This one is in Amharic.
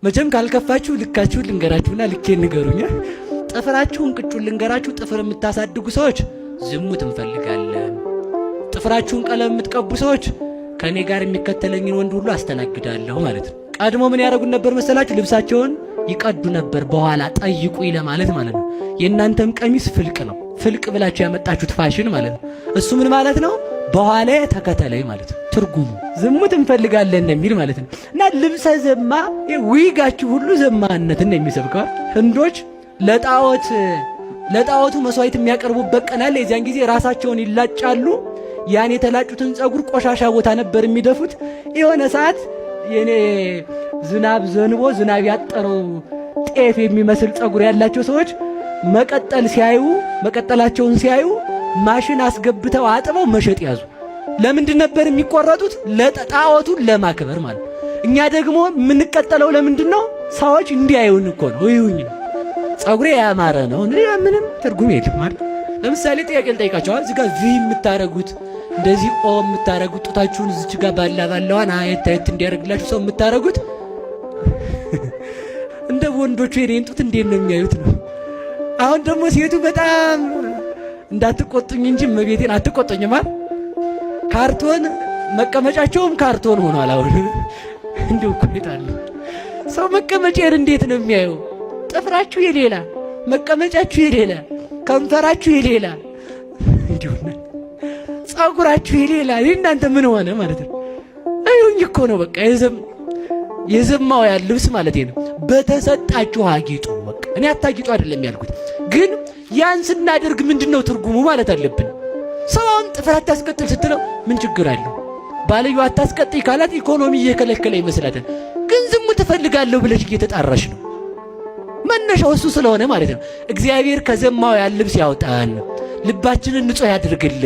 መቼም ካልከፋችሁ ልካችሁን ልንገራችሁና ልኬን ንገሩኝ። ጥፍራችሁን ቅጩን ልንገራችሁ። ጥፍር የምታሳድጉ ሰዎች ዝሙት እንፈልጋለን። ጥፍራችሁን ቀለም የምትቀቡ ሰዎች ከኔ ጋር የሚከተለኝን ወንድ ሁሉ አስተናግዳለሁ ማለት ነው። ቀድሞ ምን ያደርጉ ነበር መሰላችሁ? ልብሳቸውን ይቀዱ ነበር፣ በኋላ ጠይቁኝ ለማለት ማለት ነው። የእናንተም ቀሚስ ፍልቅ ነው። ፍልቅ ብላችሁ ያመጣችሁት ፋሽን ማለት ነው። እሱ ምን ማለት ነው? በኋላ ተከተለኝ ማለት ነው። ትርጉሙ ዝሙት እንፈልጋለን የሚል ማለት ነው። እና ልብሰ ዘማ ዊጋችሁ ሁሉ ዘማነትን ነው የሚሰብከው። ህንዶች ለጣዖቱ መስዋዕት የሚያቀርቡበት ቀን አለ። የዚያን ጊዜ ራሳቸውን ይላጫሉ። ያን የተላጩትን ጸጉር ቆሻሻ ቦታ ነበር የሚደፉት። የሆነ ሰዓት የኔ ዝናብ ዘንቦ ዝናብ ያጠረው ጤፍ የሚመስል ጸጉር ያላቸው ሰዎች መቀጠላቸውን ሲያዩ ማሽን አስገብተው አጥበው መሸጥ ያዙ። ለምንድን ነበር የሚቆረጡት? ለጣዖቱን ለማክበር ማለት። እኛ ደግሞ የምንቀጠለው ለምንድን ነው? ሰዎች እንዲያዩን እኮ ነው። ይሁኝ ጸጉሬ ያማረ ነው እንዴ? ምንም ትርጉም የለም ማለት። ለምሳሌ ጥያቄ ልጠይቃቸዋል። እዚህ ጋር ቪ የምታረጉት እንደዚህ ኦ የምታረጉት ጡታችሁን እዚች ጋር ባላዋን አየት እንዲያደርግላችሁ ሰው የምታረጉት እንደ ወንዶቹ የኔን ጡት እንዴት ነው የሚያዩት ነው። አሁን ደግሞ ሴቱ በጣም እንዳትቆጡኝ እንጂ መቤቴን አትቆጡኝ ማለት ካርቶን መቀመጫቸውም ካርቶን ሆኗል። አሁን እንደው እኮ ይታል ሰው መቀመጫን እንዴት ነው የሚያየው? ጥፍራችሁ የሌላ መቀመጫችሁ የሌላ ከንፈራችሁ የሌላ እንዲሁ ጸጉራችሁ የሌላ እናንተ ምን ሆነ ማለት ነው? አይሁኝ እኮ ነው በቃ የዘማው ያለ ልብስ ማለት ነው። በተሰጣችሁ አጊጡ። በቃ እኔ አታጊጡ አይደለም ያልኩት፣ ግን ያን ስናደርግ ምንድነው ትርጉሙ ማለት አለብን። ሰውን ጥፍር አታስቀጥል ስትለው ምን ችግር አለው? ባልዩ አታስቀጥይ ካላት ኢኮኖሚ እየከለከለ ይመስላታል። ግን ዝሙት ትፈልጋለሁ ብለሽ እየተጣራሽ ነው። መነሻው እሱ ስለሆነ ማለት ነው። እግዚአብሔር ከዘማው ያለ ልብስ ያውጣን፣ ልባችንን ንጹህ ያድርግልን።